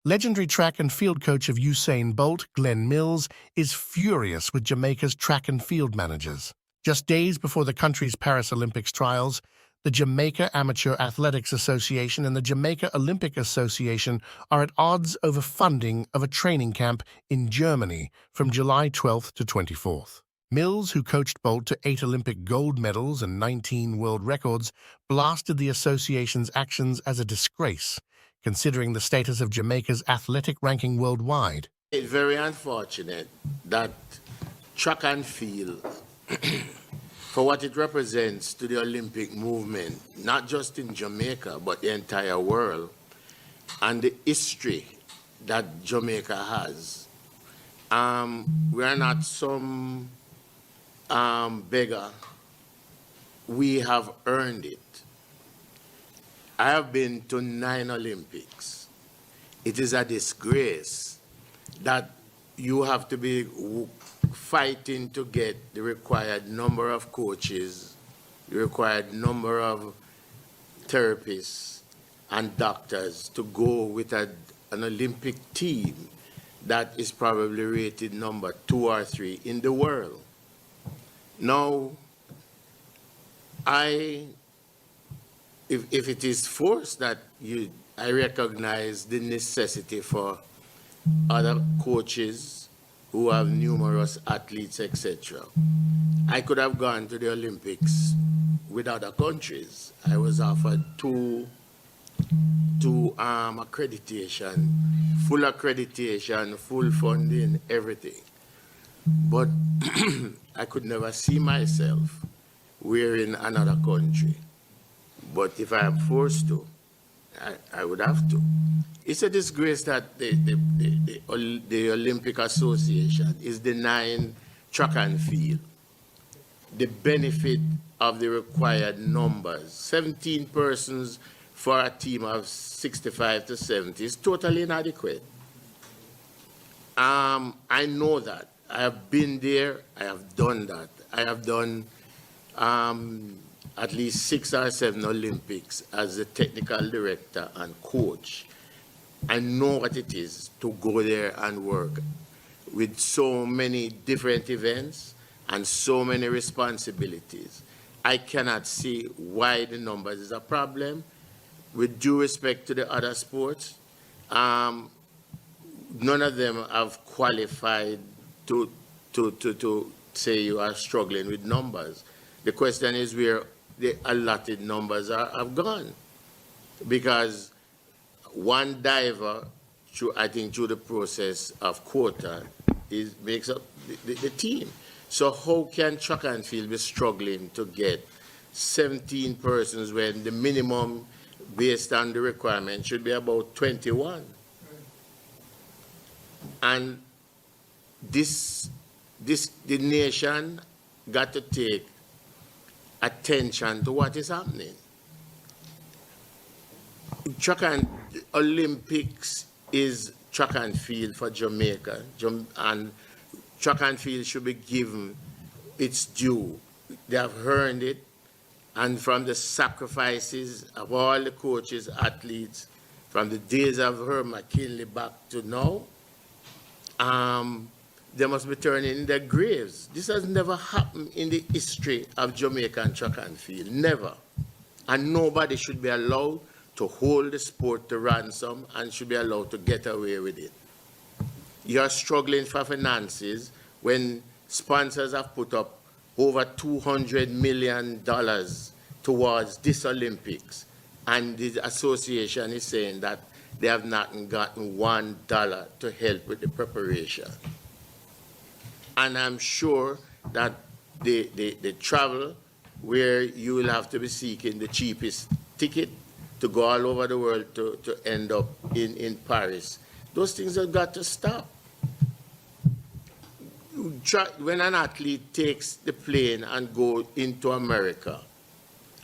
Legendary track and field coach of Usain Bolt, Glen Mills, is furious with Jamaica's track and field managers. Just days before the country's Paris Olympics trials, the Jamaica Amateur Athletics Association and the Jamaica Olympic Association are at odds over funding of a training camp in Germany from July 12th to 24th. Mills, who coached Bolt to 8 Olympic gold medals and 19 world records, blasted the association's actions as a disgrace, considering the status of Jamaica's athletic ranking worldwide. It's very unfortunate that track and field, for what it represents to the Olympic movement, not just in Jamaica, but the entire world, and the history that Jamaica has. We are not some beggar. We have earned it. I have been to 9 Olympics. It is a disgrace that you have to be fighting to get the required number of coaches, the required number of therapists and doctors to go with an Olympic team that is probably rated number 2 or 3 in the world. Now, if it is forced that I recognize the necessity for other coaches who have numerous athletes, etc. I could have gone to the Olympics with other countries. I was offered two accreditation, full funding, everything. But I could never see myself wearing another country. But if I am forced to, I would have to. It's a disgrace that the Olympic Association is denying track and field the benefit of the required numbers. 17 persons for a team of 65 to 70 is totally inadequate. I know that. I have been there. I have done that. I have done at least 6 or 7 Olympics as a technical director and coach. I know what it is to go there and work with so many different events and so many responsibilities. I cannot see why the numbers is a problem. With due respect to the other sports, none of them have qualified to say you are struggling with numbers. The question is where the allotted numbers have gone. Because one diver, I think through the process of quota, makes up the team. So how can track and field be struggling to get 17 persons when the minimum based on the requirement should be about 21? And the nation got to take attention to what is happening. Track and Olympics is track and field for Jamaica, and track and field should be given its due. They have earned it, and from the sacrifices of all the coaches, athletes, from the days of Herb McKinley back to now, they must be turning in their graves. This has never happened in the history of Jamaican track and field, never. And nobody should be allowed to hold the sport to ransom and should be allowed to get away with it. You're struggling for finances when sponsors have put up over $200 million towards this Olympics, and the association is saying that they have not gotten $1 to help with the preparation. And I'm sure that the travel where you will have to be seeking the cheapest ticket to go all over the world to end up in Paris, those things have got to stop. When an athlete takes the plane and go into America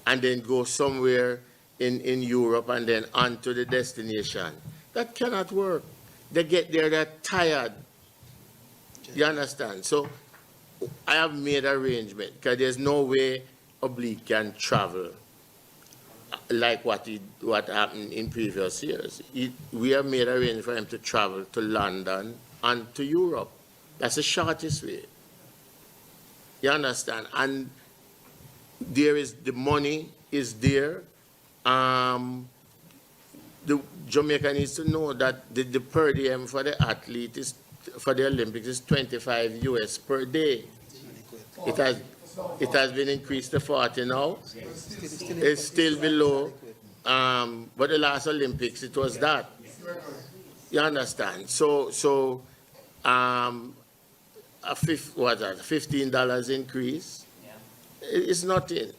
and then go somewhere in Europe and then on to the destination, that cannot work. They get there, they're tired. You understand? So I have made arrangement because there's no way Oblique can travel like what happened in previous years. We have made arrangements for him to travel to London and to Europe. That's the shortest way. You understand? And the money is there. The Jamaica needs to know that the per diem for the athlete for the Olympics is 25 US per day. It has been increased to 40 now. It's still below, but the last Olympics it was that. You understand? So $15 increase is nothing.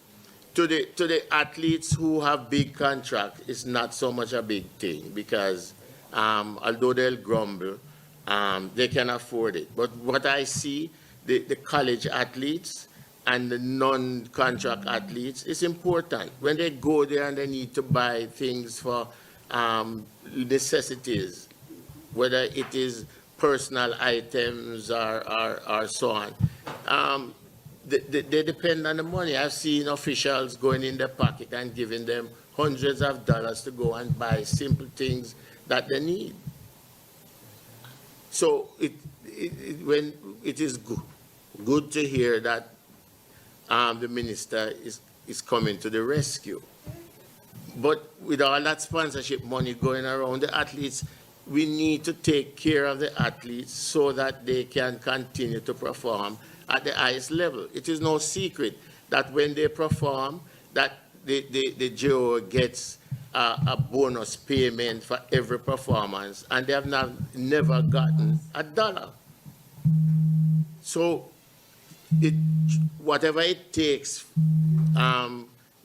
To the athletes who have big contracts, it's not so much a big thing because although they'll grumble, they can afford it. But what I see, the college athletes and the non-contract athletes, is important. When they go there and they need to buy things for necessities, whether it is personal items or so on, they depend on the money. I've seen officials going in their pocket and giving them hundreds of dollars to go and buy simple things that they need. So when it is good to hear that the minister is coming to the rescue. But with all that sponsorship money going around, the athletes, we need to take care of the athletes so that they can continue to perform at the highest level. It is no secret that when they perform, that the JO gets a bonus payment for every performance, and they have never gotten $1. So whatever it takes,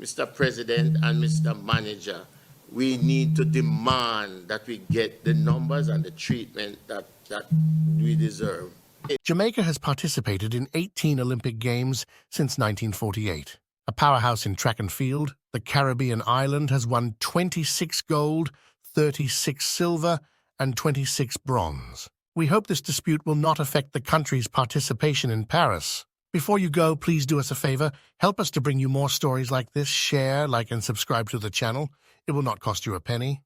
Mr. President and Mr. Manager, we need to demand that we get the numbers and the treatment that we deserve. Jamaica has participated in 18 Olympic Games since 1948. A powerhouse in track and field, the Caribbean island has won 26 gold, 36 silver, and 26 bronze. We hope this dispute will not affect the country's participation in Paris. Before you go, please do us a favor. Help us to bring you more stories like this. Share, like, and subscribe to the channel. It will not cost you a penny.